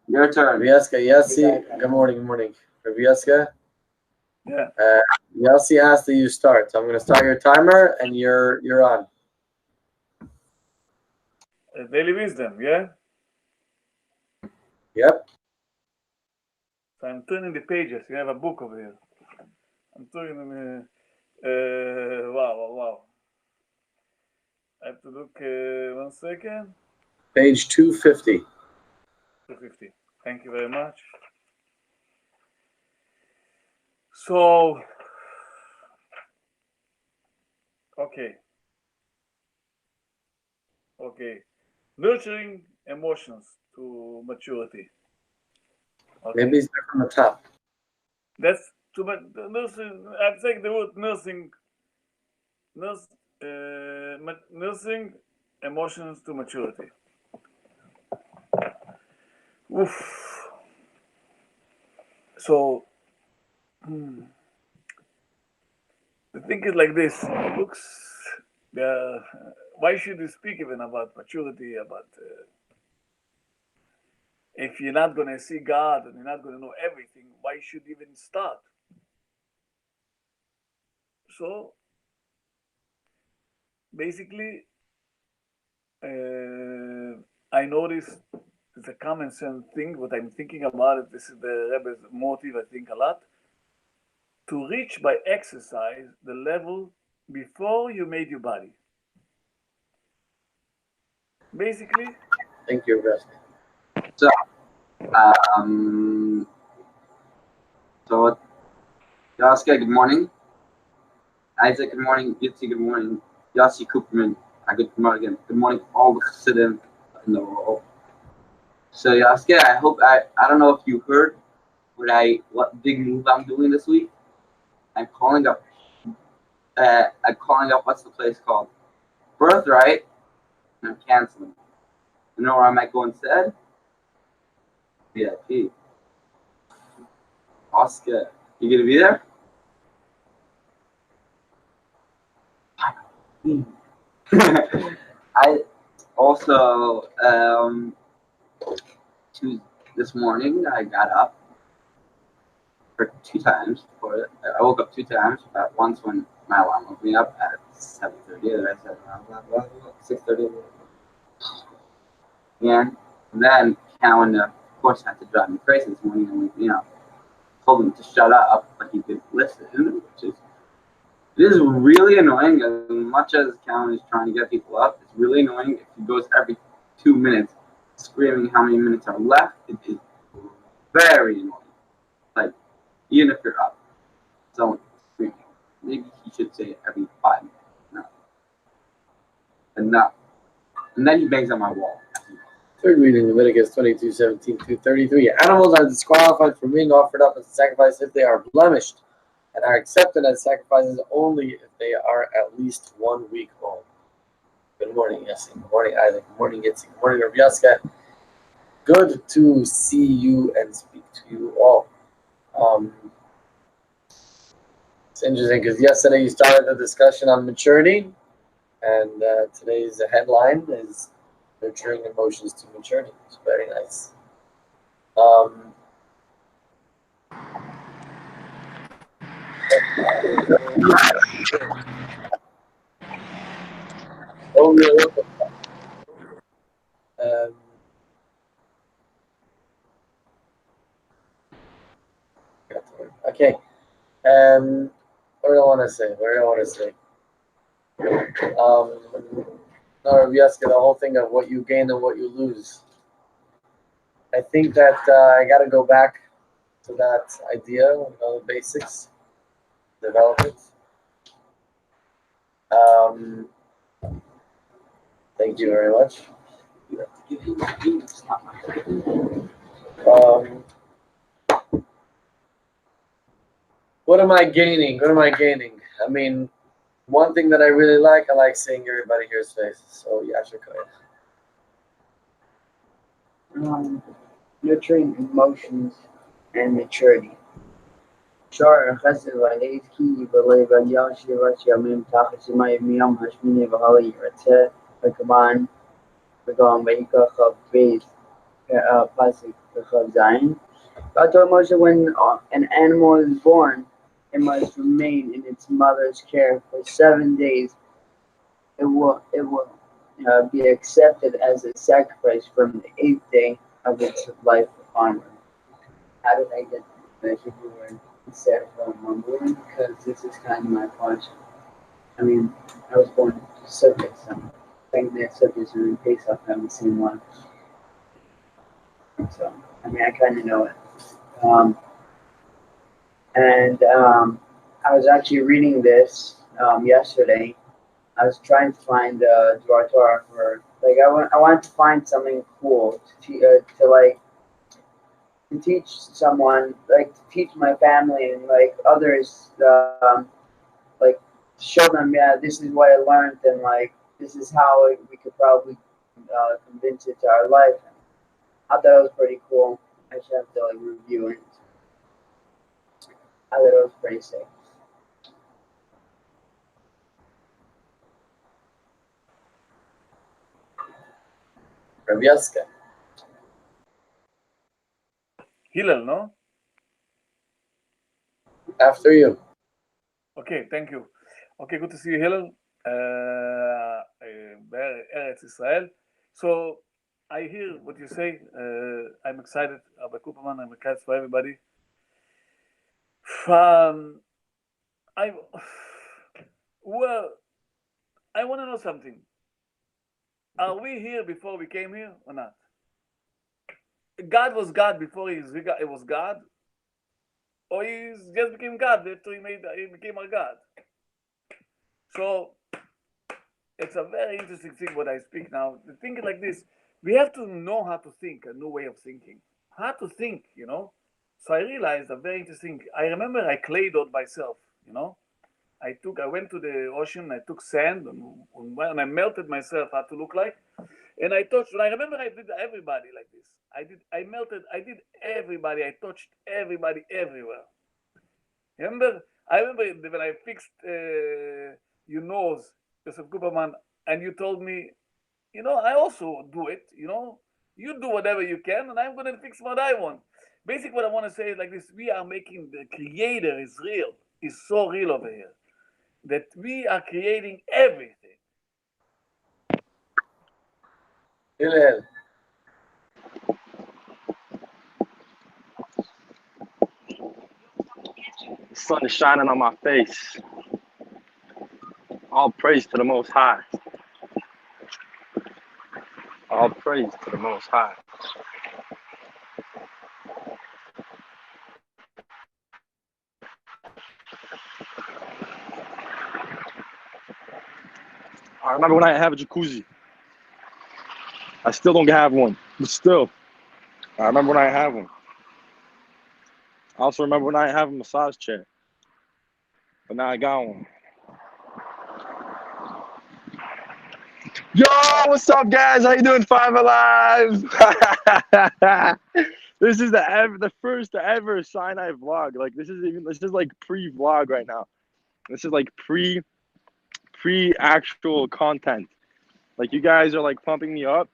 Your turn. Vieska, Yossi, good morning, good morning. Vieska, Yeah. Yossi asked that you start. So I'm going to start your timer, and you're on. Daily wisdom, yeah? Yep. So I'm turning the pages. You have a book over here. I'm turning wow. I have to look 1 second. Page 250. 250. Thank you very much. So, okay. Nurturing emotions to maturity. Okay. Maybe start from the top. That's too much. Nursing. I take the word nursing. Nursing emotions to maturity. Oof. So, the thing is like this. Why should you speak even about maturity? About if you're not going to see God and you're not going to know everything, why should you even start? So, basically, I noticed it's a common sense thing. What I'm thinking about it, this is the Rebbe's motive. I think a lot to reach by exercise the level before you made your body. Basically. Thank you, Vieska. So, Yaska, good morning. Isaac, good morning. Yitzi, good morning. Yossi Cooperman, good morning. Good morning, all the Chassidim in the world. So, Yaska, I don't know if you heard what big move I'm doing this week. I'm calling up what's the place called? Birthright, and I'm canceling. You know where I might go instead? VIP. Oscar, you gonna be there? I also this morning I got up for 2 times. I woke up 2 times. Once when my alarm woke me up at 7:30, and I said 6:30. And then Cowan, of course, had to drive me crazy this morning, and told him to shut up, but he didn't listen, which is really annoying. As much as Cowan is trying to get people up, it's really annoying if he goes every 2 minutes screaming how many minutes are left. It is very annoying. Like, even if you're up, someone screaming. Maybe he should say it every 5 minutes. No. Enough. And then he bangs on my wall. Third reading, Leviticus 22:17-33. Animals are disqualified from being offered up as a sacrifice if they are blemished, and are accepted as sacrifices only if they are at least 1 week old. Good morning, Yossi. Good morning, Isaac. Good morning, Yitzi. Good morning, Rabbi Yaska. Good to see you and speak to you all. It's interesting because yesterday you started the discussion on maturity, and today's headline is nurturing emotions to maturity. It's very nice. Okay. What do I want to say? No, yes, the whole thing of what you gain and what you lose. I think that I got to go back to that idea, the basics, development. Thank you very much. What am I gaining? I mean, one thing that I really like, I like seeing everybody here's faces. So, Yasha, go ahead. Nurturing emotions and maturity. شعر خزر وعليه كي بلاي بليان شيرات يومين تاخذ ما يوم هشمني بهالي رتا فكمان بقام بيكا خب بيت Pasuk Zayin. God told Moshe when an animal is born, it must remain in its mother's care for 7 days. It will be accepted as a sacrifice from the 8th day of its life onward. How did I get the Hebrew word instead of mumbling? Because this is kind of my function. I mean, I was born subjects. I'm thinking that subjects and Pesach have the same one. So, I mean, I kind of know it. And I was actually reading this yesterday. I was trying to find Dvar Torah for like I wanted to find something cool to teach someone, like to teach my family and like others, like show them, yeah, this is what I learned, and like this is how we could probably convince it to our life. I thought it was pretty cool. I should have to like review it. I thought it was pretty sick. Rabbi Yaska. Hillel, no? After you. Okay, thank you. Okay, good to see you, Hillel. Eretz Israel. So I hear what you say. I'm excited about Kuperman. I'm excited for everybody. I well, I want to know something. Are we here before we came here or not? God was God before it was God, or he just became God after he became our God. So it's a very interesting thing what I speak now. The thing is like this: we have to know how to think, a new way of thinking, how to think, you know. So I realized a very interesting. I remember I clayed out myself, you know. I went to the ocean, I took sand, and I melted myself how to look like. And I touched, and I remember I did everybody like this. I did everybody, I touched everybody everywhere. I remember when I fixed your nose, Joseph Cooperman, and you told me, you know, I also do it, you know. You do whatever you can, and I'm going to fix what I want. Basically, what I want to say is like this: we are making the creator is real, is so real over here, that we are creating everything. Hillel. The sun is shining on my face. All praise to the Most High. All praise to the Most High. I remember when I have a jacuzzi. I still don't have one, but still, I remember when I have one. I also remember when I have a massage chair, but now I got one. Yo, what's up, guys? How you doing, FiveAlive? This is the first ever Sinai vlog. Like this is like pre-vlog right now. This is like pre actual content. Like you guys are like pumping me up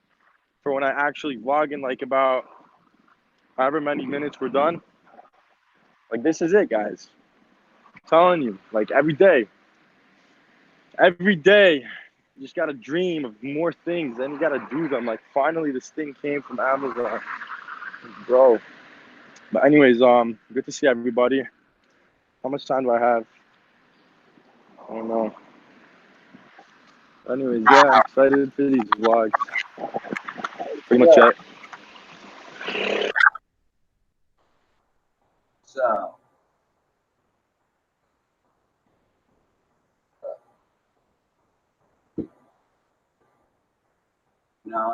for when I actually vlog in like about however many minutes we're done. Like this is it, guys. I'm telling you, like every day, you just gotta dream of more things, then you gotta do them. Like finally, this thing came from Amazon, bro. But anyways, good to see everybody. How much time do I have? I don't know. Anyways, yeah, I'm excited for these vlogs. Pretty much it. So,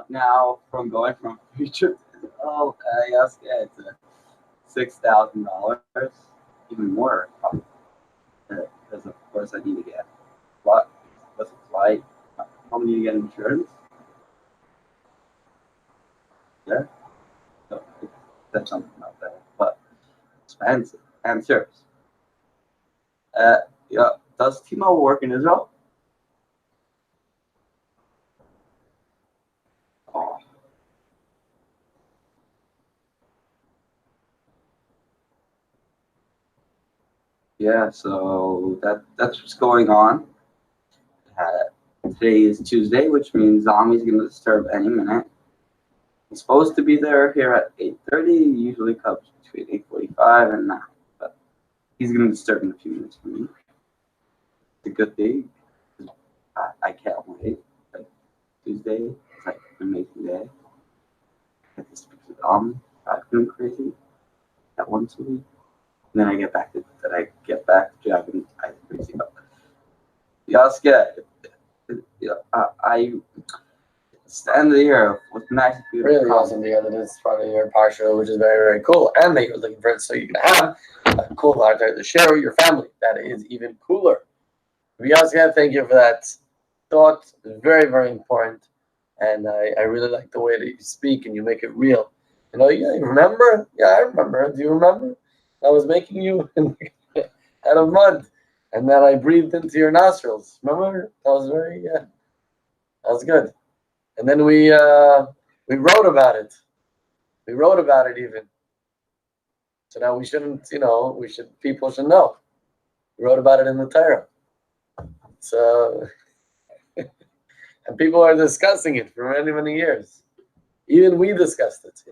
now from going from future to yes, yeah, it's $6,000, even more probably. Because of course I need to get what's a flight? How many need to get insurance? Yeah, so that's something out there, but expensive and serious. Yeah, does T-Mobile work in Israel? Oh. Yeah, so that's what's going on. Today is Tuesday, which means Zombie's gonna disturb any minute. He's supposed to be there here at 8:30. He usually comes between 8:45 and 9, but he's gonna disturb in a few minutes for me. It's a good thing. I can't wait. Like Tuesday, it's like an amazing day. I get to speak to Zombie. I'm going crazy at once a week. And then I get back to driving. I crazy. Y'all scared. I it's the end of the year. What's nice for you to Really come. awesome to hear that it's part of your partial, which is very, very cool. And that you're looking for it so you can have a cool art to share with your family. That is even cooler. We also got to thank you for that thought. It's very, very important. And I really like the way that you speak and you make it real. You know, you remember? Yeah, I remember. Do you remember? I was making you out of mud. And then I breathed into your nostrils. Remember? That was very, yeah, that was good. And then we wrote about it. We wrote about it even. So now we shouldn't, people should know. We wrote about it in the Torah. So, and people are discussing it for many, many years. Even we discussed it,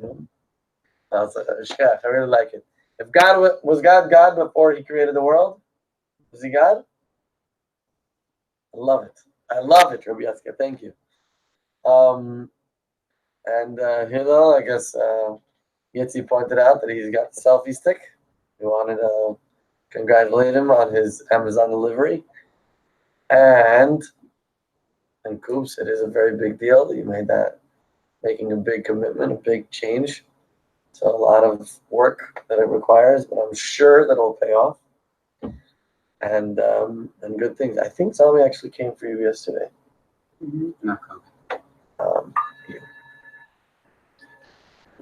I was like, Chef, I really like it. If God was God before he created the world? Was he God? I love it. I love it, Rabbi Yatzka. Thank you. And I guess Yitzi pointed out that he's got the selfie stick. We wanted to congratulate him on his Amazon delivery. And Coops, it is a very big deal that you made that, making a big commitment, a big change. So a lot of work that it requires, but I'm sure that it'll pay off. And good things. I think Zombie actually came for you yesterday. Mm-hmm. No, I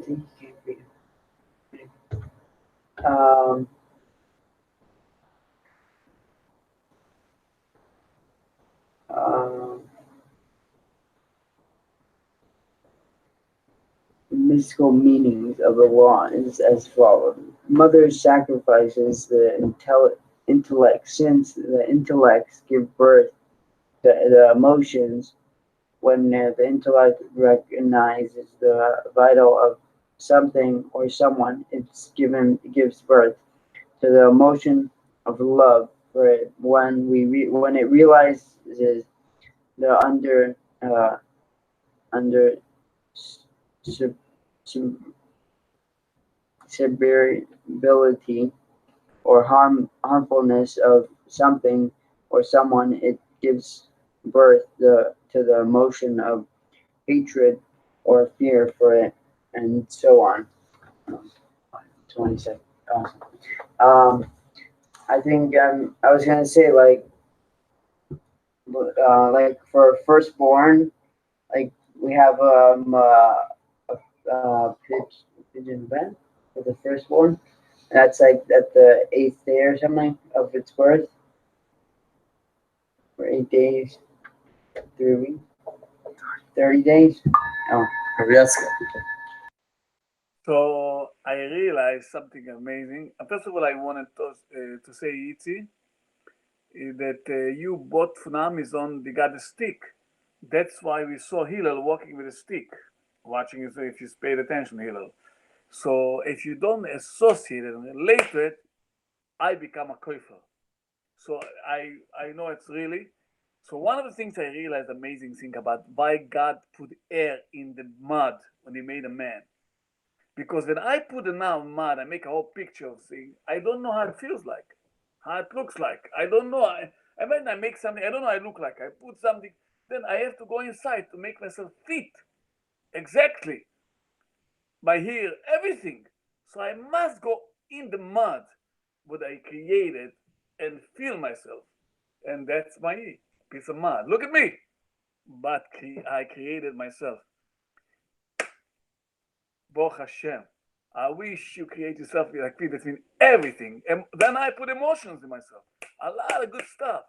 think he came for you. Mystical meanings of the law is as follows. Mother sacrifices the intellect, since the intellects give birth to the emotions. When the intellect recognizes the vital of something or someone, it gives birth to the emotion of love for it. When it realizes the under sub, sub, severability or harmfulness of something or someone, it gives birth to the emotion of hatred or fear for it, and so on. 20 seconds. Awesome. I think I was gonna say like for firstborn, like we have pigeon event for the firstborn. That's like at the 8th day or something of its birth, for 8 days, 3 weeks, 30 days. Oh, Yes. So I realized something amazing. First of all, I wanted to say, Itzi, that you bought from Amazon, they got a stick. That's why we saw Hillel walking with a stick, watching it if you paid attention, Hillel. So if you don't associate it and relate to it, I become a koifer. So I know it's really. So one of the things I realized, amazing thing about why God put air in the mud when He made a man. Because when I put it now in mud, I make a whole picture of things. I don't know how it feels like, how it looks like. I don't know. When I make something, I don't know how I look like. I put something, then I have to go inside to make myself fit exactly by here, everything. So I must go in the mud, what I created, and feel myself. And that's my piece of mud. Look at me. But I created myself. Baruch Hashem. I wish you create yourself like me. That means everything. And then I put emotions in myself. A lot of good stuff.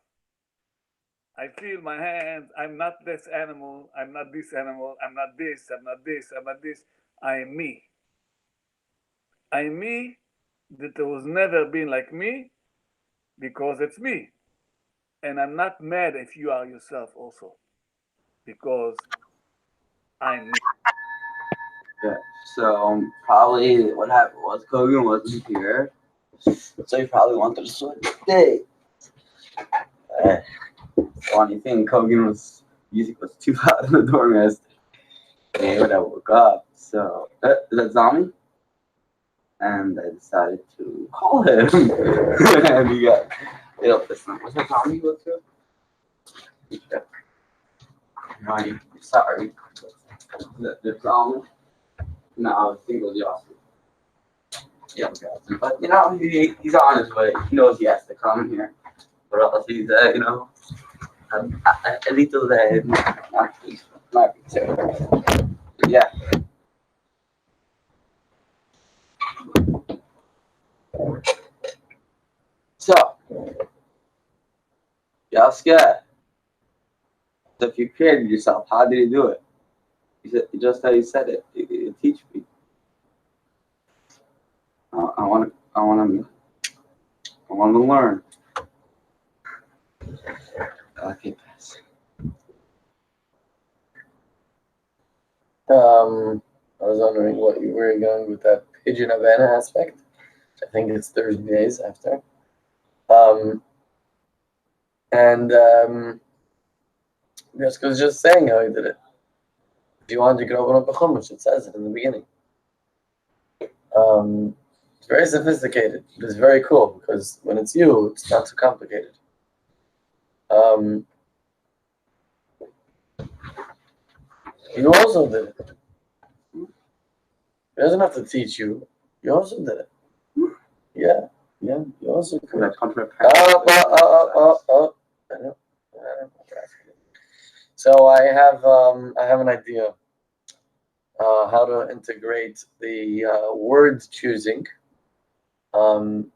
I feel my hands. I'm not this animal. I'm not this animal. I'm not this. I'm not this. I'm not this. I am me. I am me that there was never been like me. because it's me. And I'm not mad if you are yourself also, because I'm me. Yeah. So probably what happened was Kogan wasn't here, so he probably wanted to switch day. Funny thing, Kogan was music was too loud in the dorm yesterday. And when I woke up, so is that Zombie? And I decided to call him, and he got hit up this number. Was that Zombie? What's up? Yeah. Right. Sorry. The Zombie? No, I think it was Yossi. Yeah, okay. But you know, he's on his way. He knows he has to come here. Or else he's a little not peaceful, not peaceful. Yeah. So, Yaska, if you created yourself, how did you do it? You said just how you said it. You teach me. I want to learn. Okay, pass. I was wondering what you were going with that pigeon Havana aspect. I think it's 30 days after. And Jessica was just saying how he did it. If you want, you can open up a chumash. It says it in the beginning. It's very sophisticated. It's very cool because when it's you, it's not too complicated. You also did it. He doesn't have to teach you. You also did it. Yeah, you also could. That come from a parent. I know. So I have an idea how to integrate the word choosing um,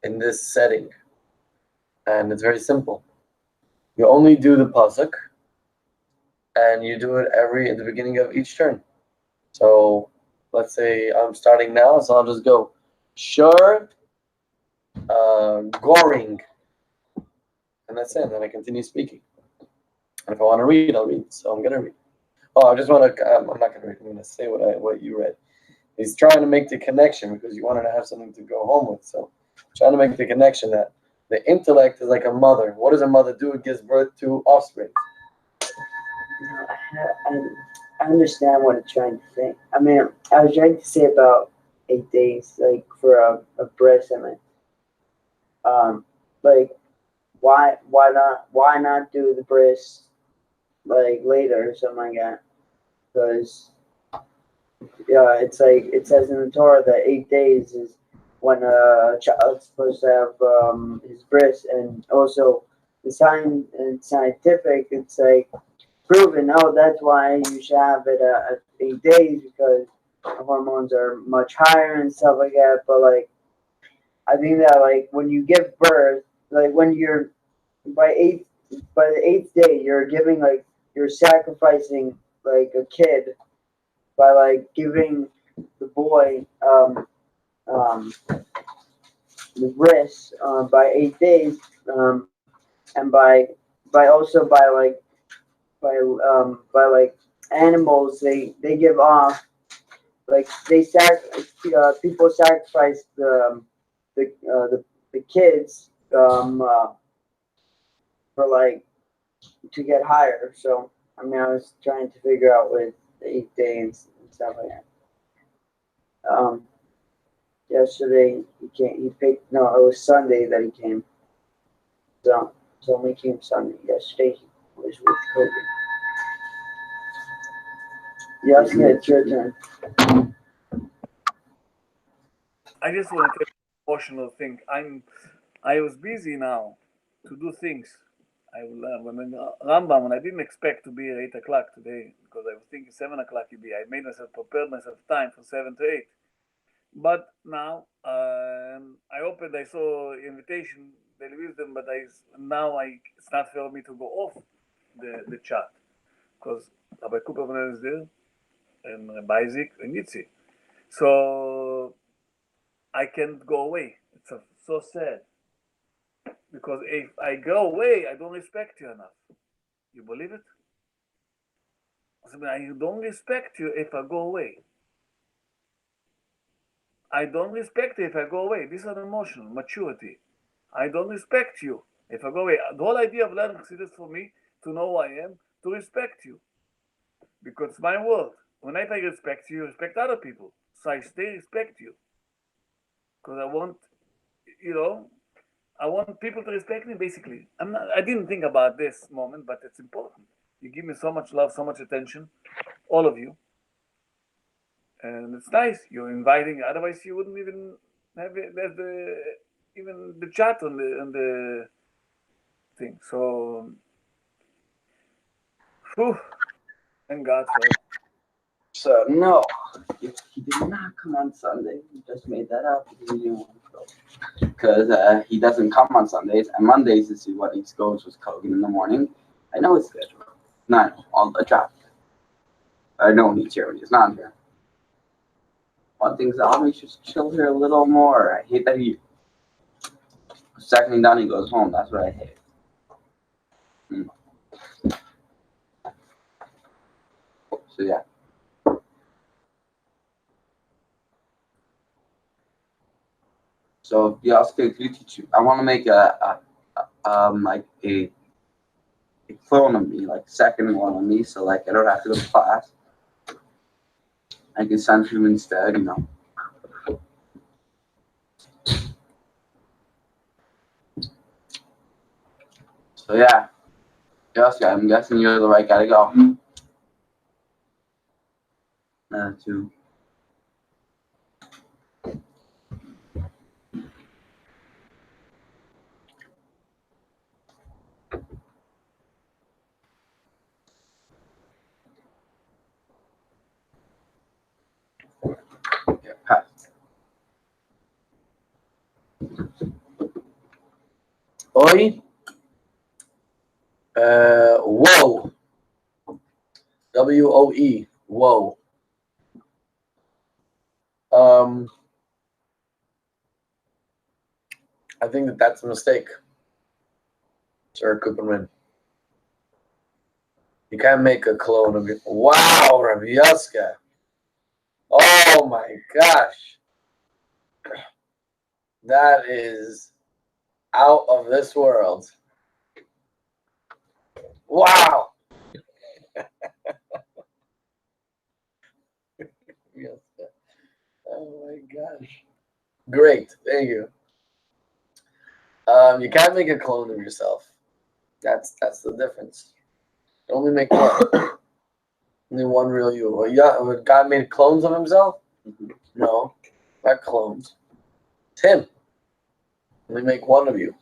in this setting, and it's very simple. You only do the pasuk, and you do it at the beginning of each turn. So let's say I'm starting now, so I'll just go sure goring, and that's it. And then I continue speaking. And if I want to read, I'll read. So I'm gonna read. Oh, I just want to. I'm not gonna read. I'm gonna say what you read. He's trying to make the connection because you wanted to have something to go home with. So trying to make the connection that the intellect is like a mother. What does a mother do? It gives birth to offspring. I understand what it's trying to say. I mean, I was trying to say about 8 days, like for a breast. I mean, like why not do the breast like later or something like that? Because it's like it says in the Torah that 8 days is when a child's supposed to have his breast, and also the scientific, it's like proven. Oh, that's why you should have it at 8 days because the hormones are much higher and stuff like that. But like, I think that like when you give birth, like when you're by the eighth day, you're sacrificing like a kid by like giving the boy the breast by 8 days, and by also by like animals, they give off like people sacrifice the kids for like to get higher. So I mean, I was trying to figure out with the 8 days and stuff like that. Yesterday he came. He picked. No, it was Sunday that he came. So only came Sunday. Yesterday he was with Kobe. Yes, it's your turn. I just want to tell you an emotional thing. I was busy now to do things. When Rambam, and I didn't expect to be at 8 o'clock today because I was thinking 7 o'clock would be. I made myself prepared myself time for 7 to 8. But now I opened. I saw invitation, daily wisdom, but it's not for me to go off the chat because Rabbi Cooper is there and Rabbi Isaac and Yitzi. So I can't go away. It's so sad. Because if I go away, I don't respect you enough. You believe it? I don't respect you if I go away. I don't respect you if I go away. This is an emotional maturity. I don't respect you if I go away. The whole idea of learning Chassidus for me, to know who I am, to respect you. Because it's my world. When I respect you, respect other people. So I stay respect you. Because I want, I want people to respect me, basically. I didn't think about this moment, but it's important. You give me so much love, so much attention, all of you. And it's nice. You're inviting, otherwise you wouldn't even have it, even the chat on the thing. So, whew, thank God for it. So no, he did not come on Sunday. He just made that up because he didn't want to go. Because he doesn't come on Sundays, and Mondays is what he goes with Kogan in the morning. I know his schedule. Not all the traffic. I know when he's here when he's not here. One thing's always just chill here a little more. I hate that he second down he goes home. That's what I hate. So yeah. So yeah, could you teach you? I want to make like a clone of me, like second one of me, so like I don't have to go to class. I can send him instead, So yeah, Jessica, I'm guessing you're the right guy to go. Two. Yeah, pass. Oi. Whoa. WOE. Whoa. I think that's a mistake, Sir Cooperman. You can't make a clone of it. Wow, Rabieska. Oh my gosh. That is out of this world. Wow. Oh my gosh. Great. Thank you. You can't make a clone of yourself. That's the difference. You only make one. Only one real you. Well, yeah, God made clones of himself? No, not clones. It's him. Only make one of you.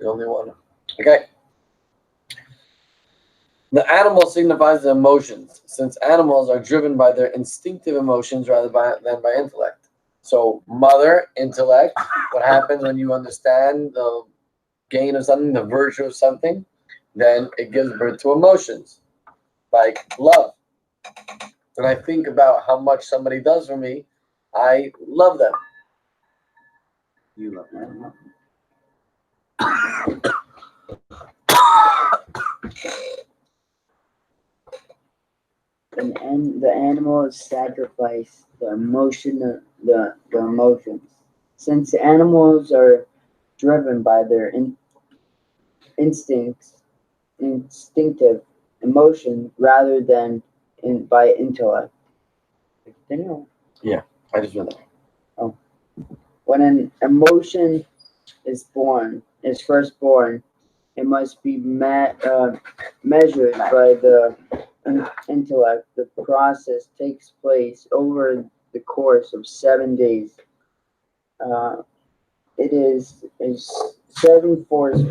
The only one. Okay. The animal signifies the emotions, since animals are driven by their instinctive emotions rather than by intellect. So, mother, intellect, what happens when you understand the gain of something, the virtue of something, then it gives birth to emotions, like love. When I think about how much somebody does for me, I love them. You love me. And the animals sacrifice the emotions. Since animals are driven by their instinctive emotion rather than by intellect. Yeah, I just read that. Oh. When an emotion is first born, it must be measured by the intellect. The process takes place over the course of 7 days. It is a 7-force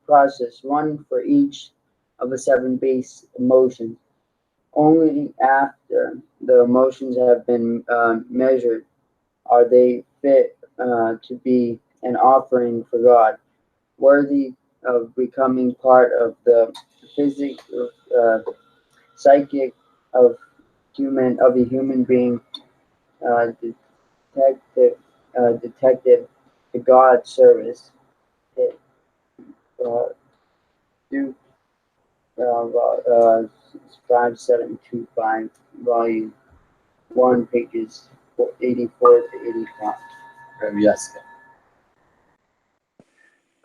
process, one for each of the 7 base emotions. Only after the emotions have been measured are they fit to be an offering for God, worthy of becoming part of the psychic of a human being. detective, the God Service, it, uh, Duke, 5725, volume 1, pages 84 to 85. Yes.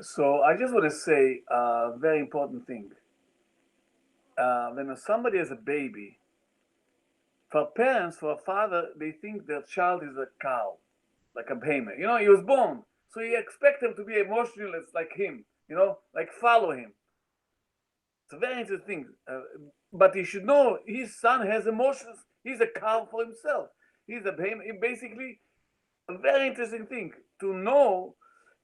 So I just want to say a very important thing. When somebody has a baby, for parents, for a father, they think their child is a cow, like a behemoth. He was born, so you expect him to be emotionless like him. Like follow him. It's a very interesting thing. But he should know his son has emotions. He's a cow for himself. He's a behemoth. Basically, a very interesting thing to know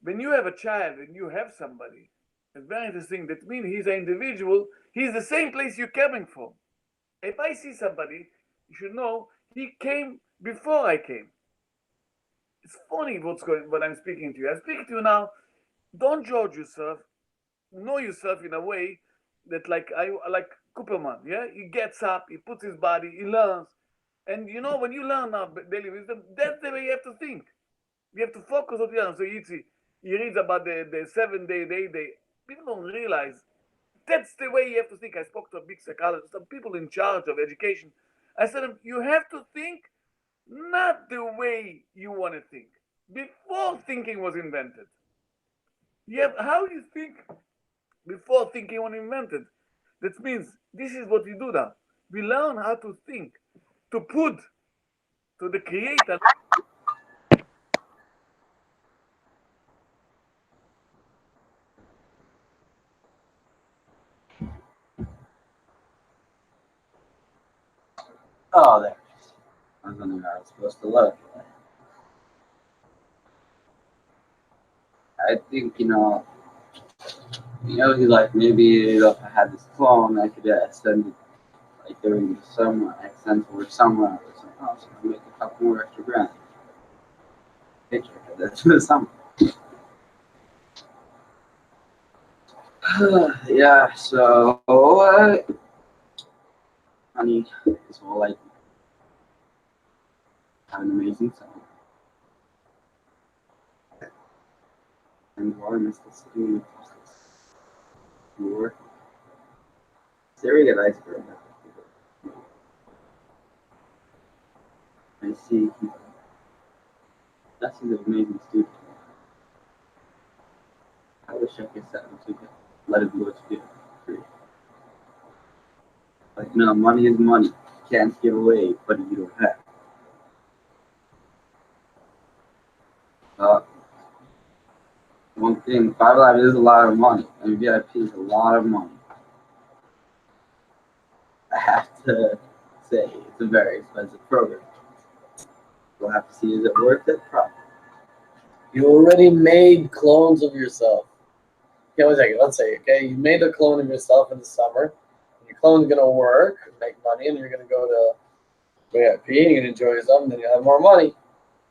when you have a child and you have somebody. It's very interesting. That means he's an individual. He's the same place you're coming from. If I see somebody, you should know he came before I came. It's funny what I'm speaking to you. I'm speaking to you now. Don't judge yourself. Know yourself in a way that like Cooperman. Yeah, he gets up, he puts his body, he learns, and when you learn now daily wisdom, that's the way you have to think. You have to focus on the other. So he reads about the 7 day, the 8 day. People don't realize that's the way you have to think. I spoke to a big psychologist, some people in charge of education. I said, you have to think not the way you want to think. Before thinking was invented. How you think before thinking was invented. That means this is what we do now. We learn how to think, to put, to the creator. Oh, there. I was wondering where I was supposed to look. I think, he's like, maybe if I had this clone, I could send it like during the summer, I send it somewhere or something else, and make a couple more extra grand. Picture that's for the summer. Yeah, so, honey, this whole like have an amazing summer. And while I'm still sitting with your theory of iceberg, I see that's an amazing student. I wish I could set him to let it do what you do. Like, no, money is money. You can't give away what you don't have. One thing, FiveAlive is a lot of money, and VIP is a lot of money. I have to say, it's a very expensive program. We'll have to see, is it worth it? Probably. You already made clones of yourself. Okay, one second. Let's say, okay, you made a clone of yourself in the summer. And your clone's gonna work, make money, and you're gonna go to VIP and you're gonna enjoy yourself, and then you'll have more money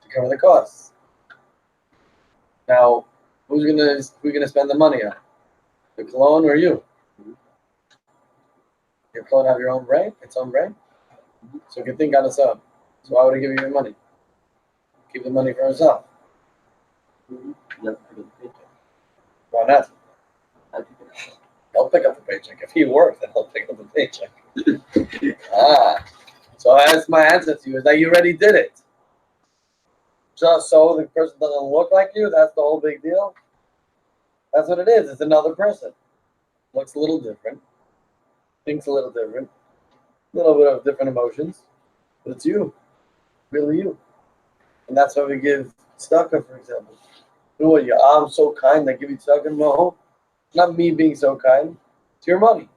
to cover the costs. Now, who's gonna spend the money on? The clone or you? Your clone have your own brain, its own brain, so it can think on its own. So why would it give you your money? Keep the money for himself. Why not? He'll pick up the paycheck. If he works, then he'll pick up the paycheck. So that's my answer to you, is that you already did it. Just so the person doesn't look like you, that's the whole big deal. That's what it is. It's another person. Looks a little different. Thinks a little different. A little bit of different emotions. But it's you. Really you. And that's why we give tzedakah, for example. You know what? I'm so kind, I give you tzedakah. No. Not me being so kind. It's your money.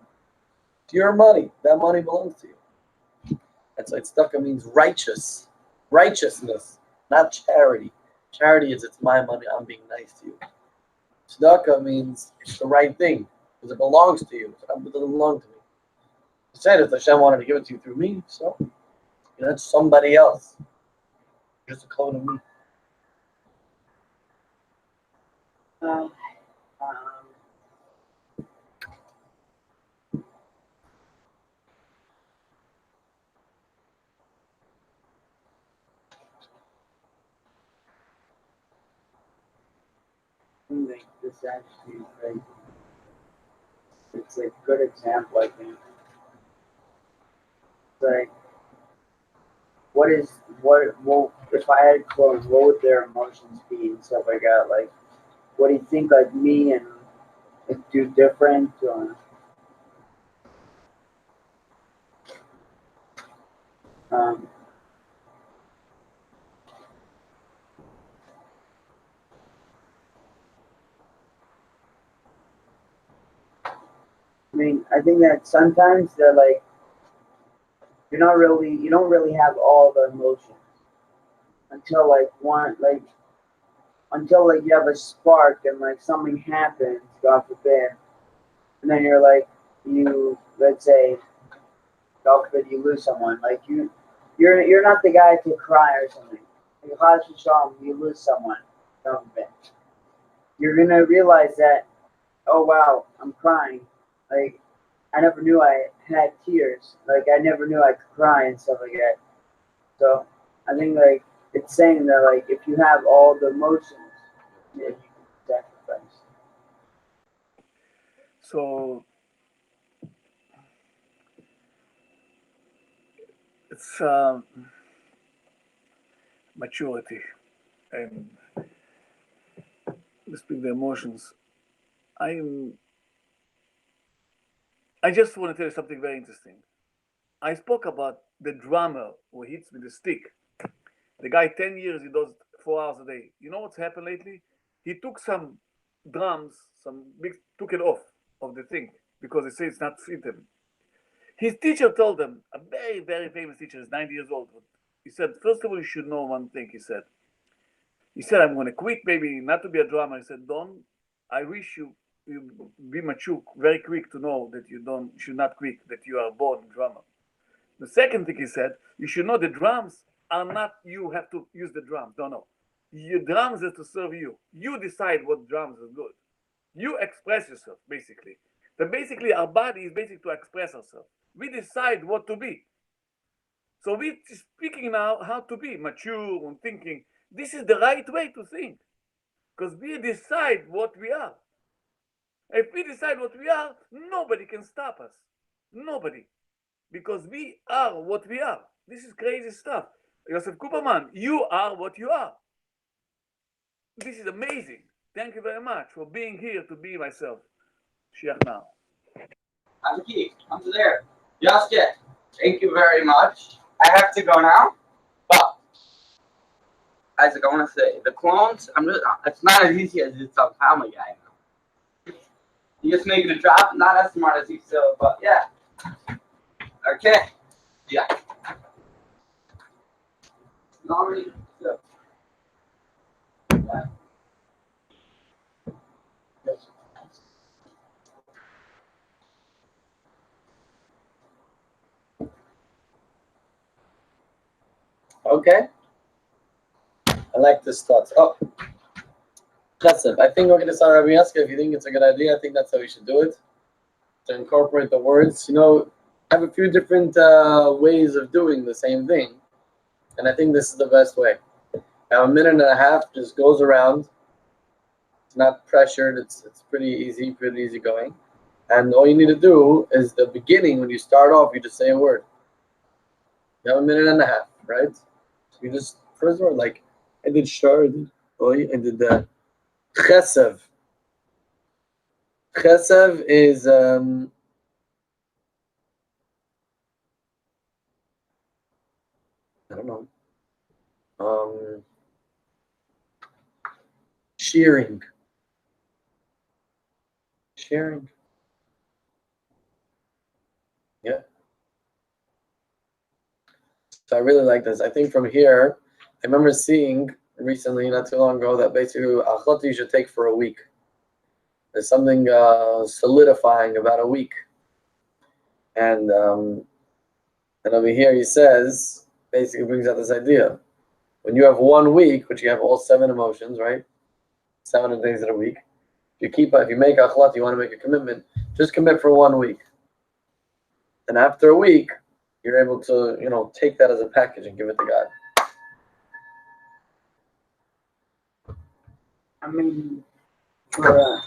It's your money. That money belongs to you. That's why tzedakah means righteous. Righteousness, not charity. Charity is it's my money, I'm being nice to you. Tzedakah means it's the right thing because it belongs to you. It doesn't belong to me. I said if Hashem wanted to give it to you through me, so that's somebody else. Just a clone of me. think like this actually is like it's a good example. I think it's like what if I had clones, what would their emotions be and stuff like that? Like, what do you think like me and like, do different? Um, I mean, I think that sometimes they're like you don't really have all the emotions until until like you have a spark and like something happens, God forbid, and then you're like let's say God forbid you lose someone, like you're not the guy to cry or something. Like you lose someone, God forbid. You're gonna realize that, oh wow, I'm crying. Like I never knew I had tears. Like I never knew I could cry and stuff like that. So I think like it's saying that like if you have all the emotions, then you can sacrifice. So it's maturity and speak the emotions. I just want to tell you something very interesting. I spoke about the drummer who hits with the stick. The guy 10 years he does 4 hours a day. You know what's happened lately? He took some drums, took it off of the thing because he said it's not fit him. His teacher told him, a very, very famous teacher, is 90 years old. He said, first of all, you should know one thing, he said, I'm going to quit, maybe not to be a drummer. He said, don't, I wish you be mature very quick to know that you should not quit, that you are born drummer. The second thing he said, you should know the drums are not you have to use the drums. No. Your drums are to serve you. You decide what drums are good. You express yourself, basically. But basically, our body is basically to express ourselves. We decide what to be. So we're speaking now how to be mature and thinking. This is the right way to think. Because we decide what we are. If we decide what we are, nobody can stop us. Nobody. Because we are what we are. This is crazy stuff. Yosef Kuperman, you are what you are. This is amazing. Thank you very much for being here to be myself. Shiach now. I'm Keith. I'm there. Yaskia, thank you very much. I have to go now. But, Isaac, I want to say, the clones, it's not as easy as it's on Family Guy now. You just make it a drop, not as smart as you still, but yeah. Okay. Yeah. Normally, so. Yeah. Okay. I like this thought. Oh, Chesed. I think we're going to start Rabbi Yaska. If you think it's a good idea, I think that's how we should do it. To incorporate the words. Have a few different ways of doing the same thing. And I think this is the best way. Now, a minute and a half just goes around. It's not pressured. It's pretty easy going. And all you need to do is the beginning, when you start off, you just say a word. You have a minute and a half, right? So you just, first word, like, I did shar, I did oy, I did chesev. Chesev is, I don't know, shearing. Yeah. So I really like this. I think from here, I remember seeing recently, not too long ago, that basically achlata you should take for a week. There's something solidifying about a week. And over here he says, basically brings out this idea. When you have 1 week, which you have all 7 emotions, right? 7 days in a week. If you make achlata, you want to make a commitment, just commit for 1 week. And after a week, you're able to, take that as a package and give it to God. I mean, for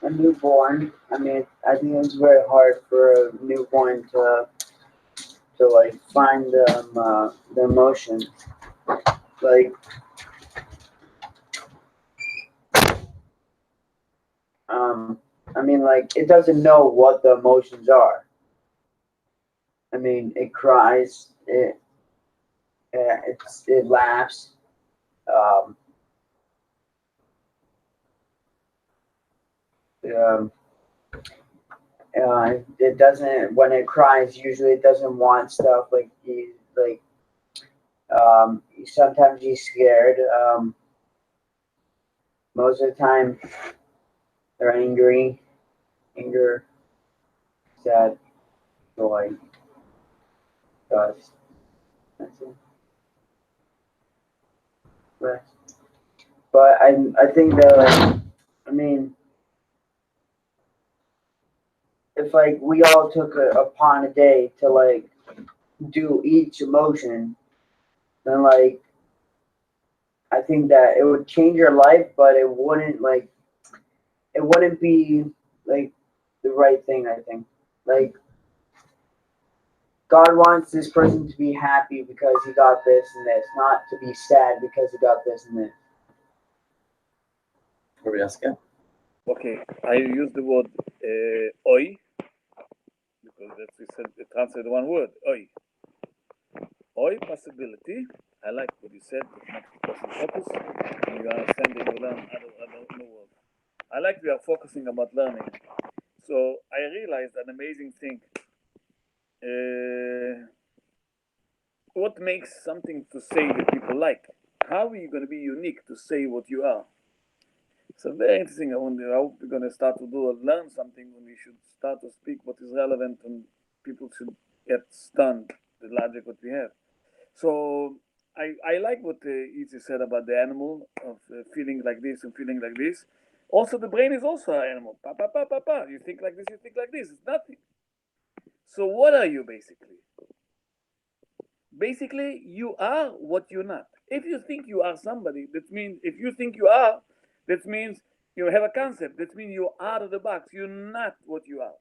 a newborn, I mean, I think it's very hard for a newborn to like find the emotions. Like, I mean, like it doesn't know what the emotions are. I mean, it cries, it laughs. Um, um, it doesn't when it cries. Usually, it doesn't want stuff like like. Sometimes he's scared. Most of the time, they're angry, anger, sad, joy, dust. That's it. Rest. But I think that like I mean, if like we all took upon a day to like do each emotion, then like I think that it would change your life, but it wouldn't be like the right thing. I think like God wants this person to be happy because he got this and this, not to be sad because he got this and this. What were you asking? Okay, I use the word oi because that's we said it translated one word oi. Oi possibility. I like what you said. It makes the person focus, and you understand that you learn other new words. I like we are focusing about learning. So I realized an amazing thing. What makes something to say that people like? How are you going to be unique to say what you are? So very interesting. I wonder how we're going to start to do or learn something when we should start to speak what is relevant and people should get stunned the logic what we have. So I like what Izzy said about the animal of feeling like this and feeling like this. Also, the brain is also an animal. Pa, pa, pa, pa, pa. You think like this, you think like this. It's nothing. So what are you basically? Basically, you are what you're not. If you think you are somebody, that means if you think you are, that means you have a concept. That means you're out of the box. You're not what you are.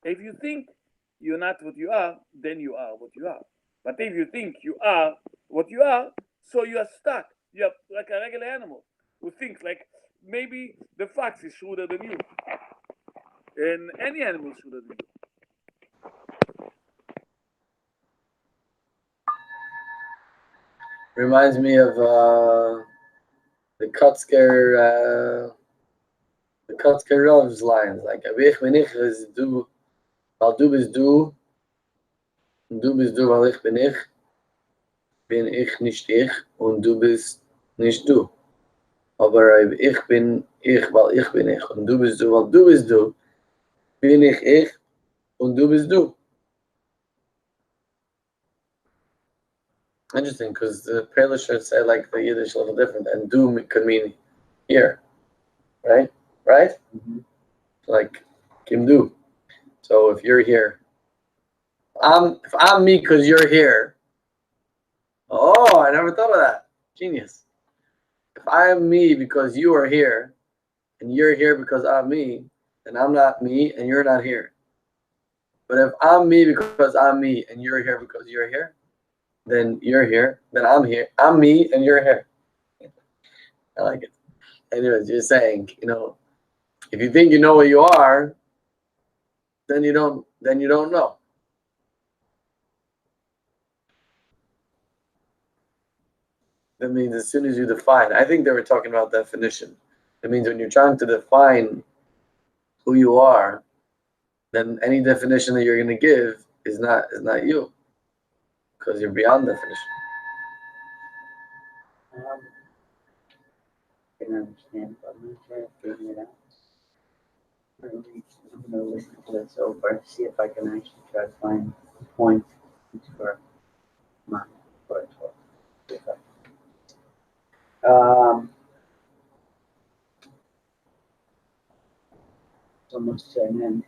If you think you're not what you are, then you are what you are. But if you think you are what you are, so you are stuck. You're like a regular animal who thinks like maybe the fox is shrewder than you, and any animal is shrewder than you. Reminds me of the Kutzker Rov's lines, like "Avich bin ich is du, weil du bist du, und du bist du, weil ich, bin ich nicht ich, und du bist nicht du. Aber ich bin ich, weil ich bin ich, und du bist du, weil du bist du, bin ich, und du bist du." Interesting, because the Polish should say like the Yiddish a little different, and "du" could mean here, right? Right? Mm-hmm. Like Kim Du. So if you're here, if I'm me because you're here. Oh, I never thought of that. Genius. If I'm me because you are here, and you're here because I'm me, then I'm not me and you're not here. But if I'm me because I'm me and you're here because you're here, then you're here, then I'm here. I'm me and you're here. I like it. Anyways, you're saying, if you think you know what you are, then you don't know. That means as soon as you define, I think they were talking about definition. It means when you're trying to define who you are, then any definition that you're going to give is not you, because you're beyond definition. I can understand, but I'm not trying to figure it out. I'm gonna listen to this over, see if I can actually try to find points for my for it. It's almost to an end.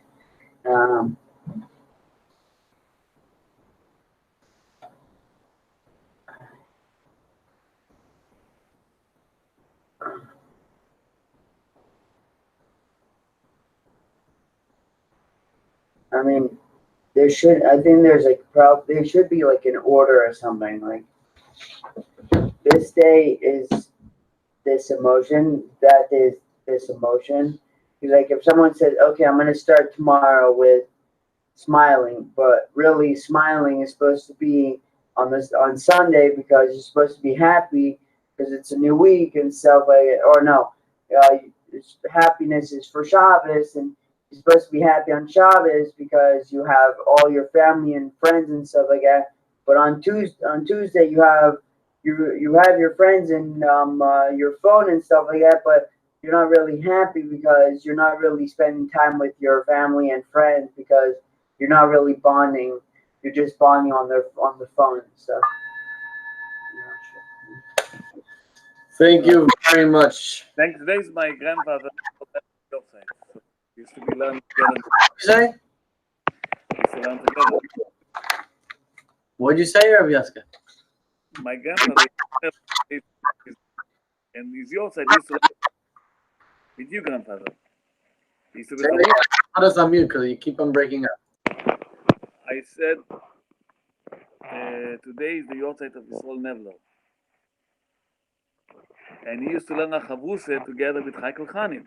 I mean, I think there's like there should be like an order or something. Like this day is this emotion, that is this emotion. Like if someone says, okay, I'm gonna start tomorrow with smiling, but really smiling is supposed to be on Sunday because you're supposed to be happy because it's a new week and stuff like it. Or no, happiness is for Shabbos and you're supposed to be happy on Shabbos because you have all your family and friends and stuff like that. But on Tuesday you have your friends and your phone and stuff like that, but you're not really happy because you're not really spending time with your family and friends because you're not really bonding. You're just bonding on the phone and stuff. Thank you very much. Today is my grandfather. So used to be learning together. What you say? Used to learn together. What'd you say, Rav Yaska? My grandfather, and his your side used to learn with you, grandfather. He used to be. How does unmute? Because you keep on breaking up. I said today is the Yortzeit of Yisrael Nevlo. And he used to learn a Chavuse together with Chaikel Chanim.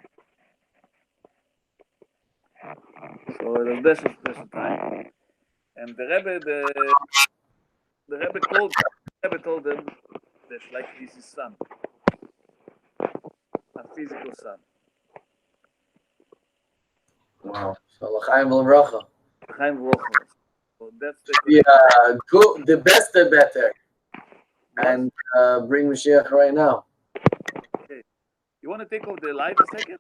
So it was special time. And the Rebbe told them that like he's his son. A physical son. Wow. So l'chaim v'l'bracha. Chaim Rocha. So that's Good, the best the better. And bring Mashiach right now. Okay. You want to take over the live a second?